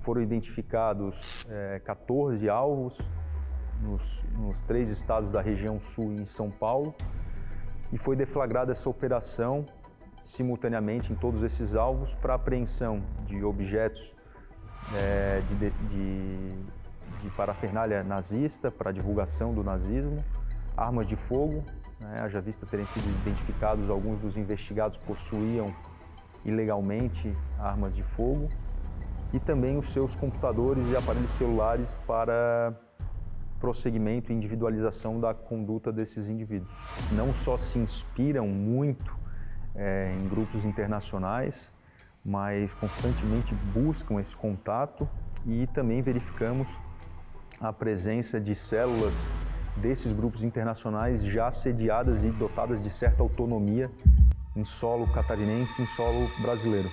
Foram identificados 14 alvos nos 3 estados da região sul e em São Paulo, e foi deflagrada essa operação simultaneamente em todos esses alvos para apreensão de objetos de parafernália nazista para divulgação do nazismo, armas de fogo, haja vista terem sido identificados alguns dos investigados possuíam ilegalmente armas de fogo, e também os seus computadores e aparelhos celulares para prosseguimento e individualização da conduta desses indivíduos. Não só se inspiram muito em grupos internacionais, mas constantemente buscam esse contato, e também verificamos a presença de células desses grupos internacionais já sediadas e dotadas de certa autonomia em solo catarinense e em solo brasileiro.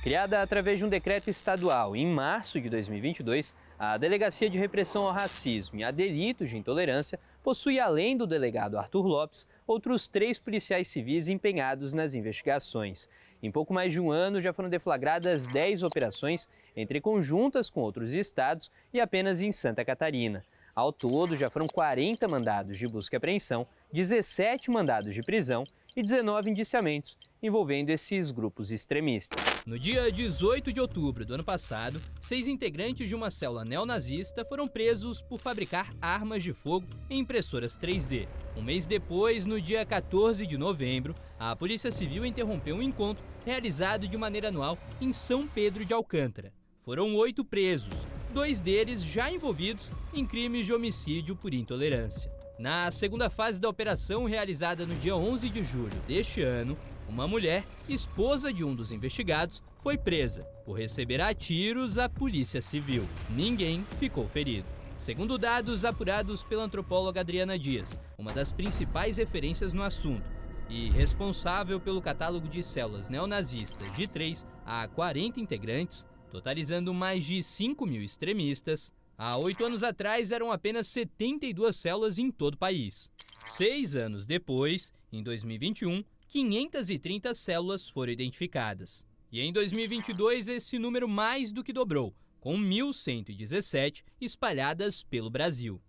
Criada através de um decreto estadual em março de 2022, a Delegacia de Repressão ao Racismo e a Delitos de Intolerância possui, além do delegado Arthur Lopes, outros 3 policiais civis empenhados nas investigações. Em pouco mais de um ano, já foram deflagradas 10 operações, entre conjuntas com outros estados e apenas em Santa Catarina. Ao todo, já foram 40 mandados de busca e apreensão, 17 mandados de prisão e 19 indiciamentos envolvendo esses grupos extremistas. No dia 18 de outubro do ano passado, 6 integrantes de uma célula neonazista foram presos por fabricar armas de fogo em impressoras 3D. Um mês depois, no dia 14 de novembro, a Polícia Civil interrompeu um encontro realizado de maneira anual em São Pedro de Alcântara. Foram 8 presos, 2 deles já envolvidos em crimes de homicídio por intolerância. Na segunda fase da operação, realizada no dia 11 de julho deste ano, uma mulher, esposa de um dos investigados, foi presa por receber a tiros a Polícia Civil. Ninguém ficou ferido. Segundo dados apurados pela antropóloga Adriana Dias, uma das principais referências no assunto e responsável pelo catálogo de células neonazistas de 3 a 40 integrantes, totalizando mais de 5.000 extremistas, há 8 anos atrás eram apenas 72 células em todo o país. 6 anos depois, em 2021, 530 células foram identificadas. E em 2022, esse número mais do que dobrou, com 1.117 espalhadas pelo Brasil.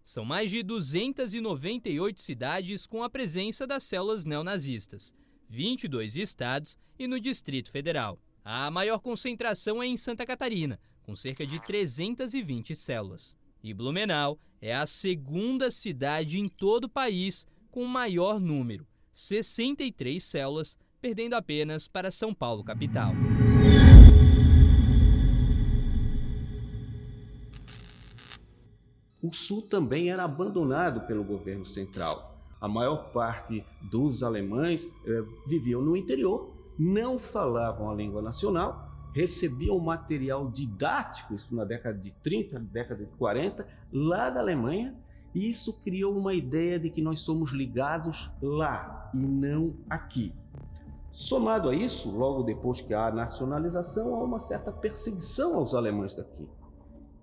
São mais de 298 cidades com a presença das células neonazistas, 22 estados e no Distrito Federal. A maior concentração é em Santa Catarina, com cerca de 320 células. E Blumenau é a segunda cidade em todo o país com o maior número, 63 células, perdendo apenas para São Paulo, capital. O Sul também era abandonado pelo governo central. A maior parte dos alemães viviam no interior, não falavam a língua nacional, recebiam material didático, isso na década de 30, década de 40, lá da Alemanha, e isso criou uma ideia de que nós somos ligados lá e não aqui. Somado a isso, logo depois que há a nacionalização, há uma certa perseguição aos alemães daqui.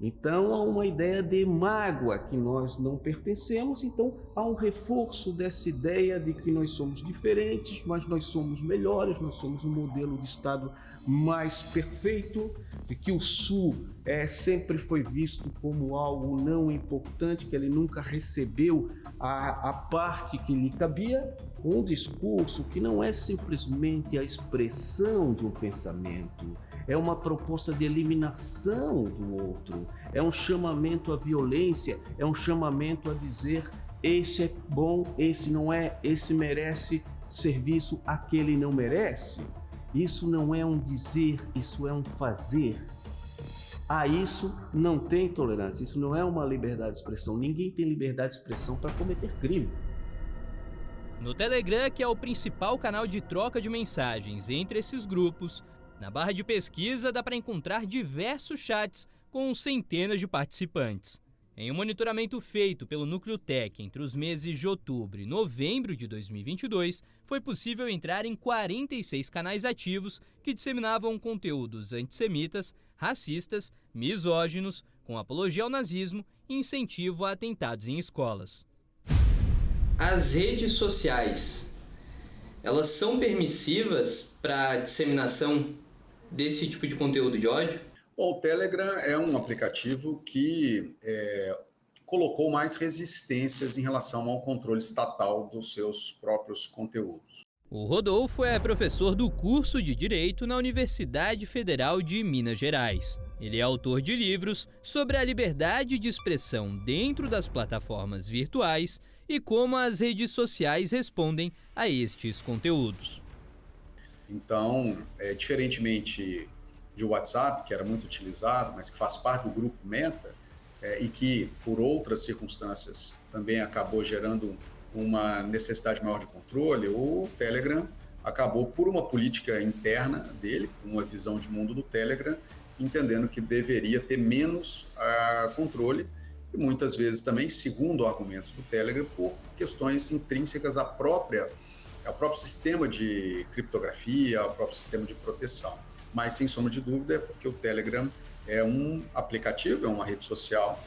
Então há uma ideia de mágoa que nós não pertencemos, então há um reforço dessa ideia de que nós somos diferentes, mas nós somos melhores, nós somos um modelo de Estado mais perfeito, de que o Sul sempre foi visto como algo não importante, que ele nunca recebeu a parte que lhe cabia, um discurso que não é simplesmente a expressão de um pensamento, é uma proposta de eliminação do outro, é um chamamento à violência, é um chamamento a dizer esse é bom, esse não é, esse merece serviço, aquele não merece. Isso não é um dizer, isso é um fazer. A isso não tem tolerância, isso não é uma liberdade de expressão. Ninguém tem liberdade de expressão para cometer crime. No Telegram, que é o principal canal de troca de mensagens entre esses grupos, na barra de pesquisa dá para encontrar diversos chats com centenas de participantes. Em um monitoramento feito pelo Núcleo Tech entre os meses de outubro e novembro de 2022, foi possível entrar em 46 canais ativos que disseminavam conteúdos antissemitas, racistas, misóginos, com apologia ao nazismo e incentivo a atentados em escolas. As redes sociais, elas são permissivas para a disseminação desse tipo de conteúdo de ódio? Bom, o Telegram é um aplicativo que colocou mais resistências em relação ao controle estatal dos seus próprios conteúdos. O Rodolfo é professor do curso de Direito na Universidade Federal de Minas Gerais. Ele é autor de livros sobre a liberdade de expressão dentro das plataformas virtuais e como as redes sociais respondem a estes conteúdos. Então, diferentemente de WhatsApp, que era muito utilizado, mas que faz parte do grupo Meta, e que, por outras circunstâncias, também acabou gerando uma necessidade maior de controle, o Telegram acabou, por uma política interna dele, uma visão de mundo do Telegram, entendendo que deveria ter menos controle, e muitas vezes também, segundo argumentos do Telegram, por questões intrínsecas ao próprio sistema de criptografia, ao próprio sistema de proteção. Mas, sem sombra de dúvida, é porque o Telegram é um aplicativo, é uma rede social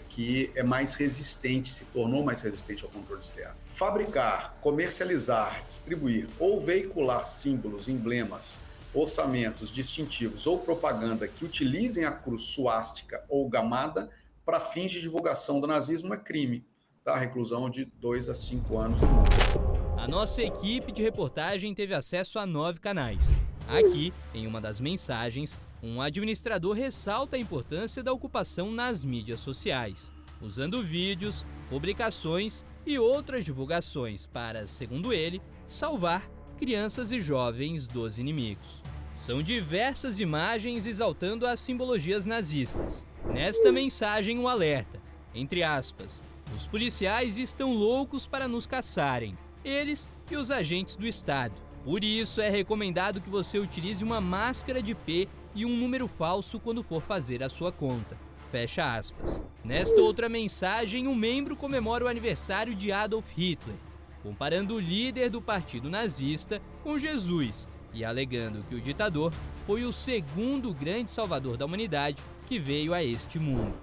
que é mais resistente, se tornou mais resistente ao controle externo. Fabricar, comercializar, distribuir ou veicular símbolos, emblemas, orçamentos distintivos ou propaganda que utilizem a cruz suástica ou gamada para fins de divulgação do nazismo é crime, tá? Reclusão de 2 a 5 anos e multa. A nossa equipe de reportagem teve acesso a 9 canais. Aqui, em uma das mensagens, um administrador ressalta a importância da ocupação nas mídias sociais, usando vídeos, publicações e outras divulgações para, segundo ele, salvar crianças e jovens dos inimigos. São diversas imagens exaltando as simbologias nazistas. Nesta mensagem, um alerta, entre aspas, os policiais estão loucos para nos caçarem, eles e os agentes do Estado. Por isso, é recomendado que você utilize uma máscara de P e um número falso quando for fazer a sua conta. Fecha aspas. Nesta outra mensagem, um membro comemora o aniversário de Adolf Hitler, comparando o líder do partido nazista com Jesus e alegando que o ditador foi o segundo grande salvador da humanidade que veio a este mundo.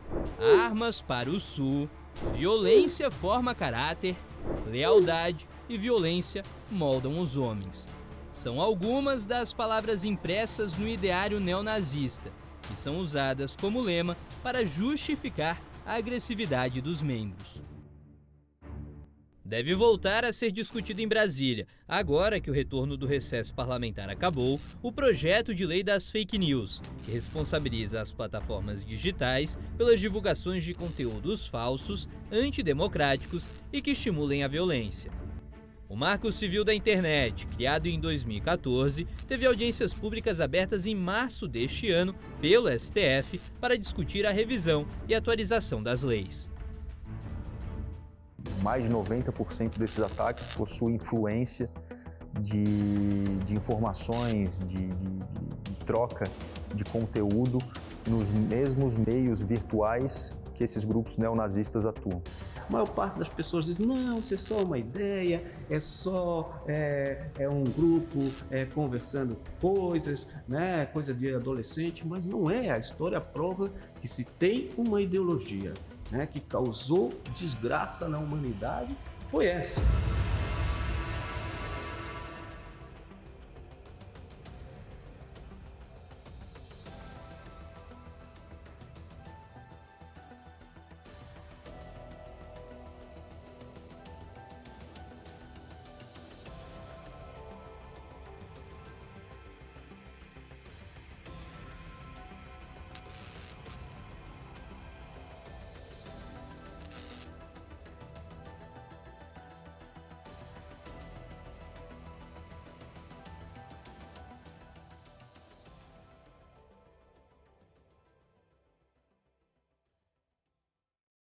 Armas para o Sul, violência forma caráter, lealdade e violência moldam os homens. São algumas das palavras impressas no ideário neonazista, que são usadas como lema para justificar a agressividade dos membros. Deve voltar a ser discutido em Brasília, agora que o retorno do recesso parlamentar acabou, o projeto de lei das fake news, que responsabiliza as plataformas digitais pelas divulgações de conteúdos falsos, antidemocráticos e que estimulem a violência. O Marco Civil da Internet, criado em 2014, teve audiências públicas abertas em março deste ano pelo STF para discutir a revisão e atualização das leis. Mais de 90% desses ataques possuem influência de informações, de troca de conteúdo nos mesmos meios virtuais que esses grupos neonazistas atuam. A maior parte das pessoas diz, não, isso é só uma ideia, é só um grupo conversando coisas, né, coisa de adolescente, mas não é. A história prova que se tem uma ideologia, né, que causou desgraça na humanidade, foi essa.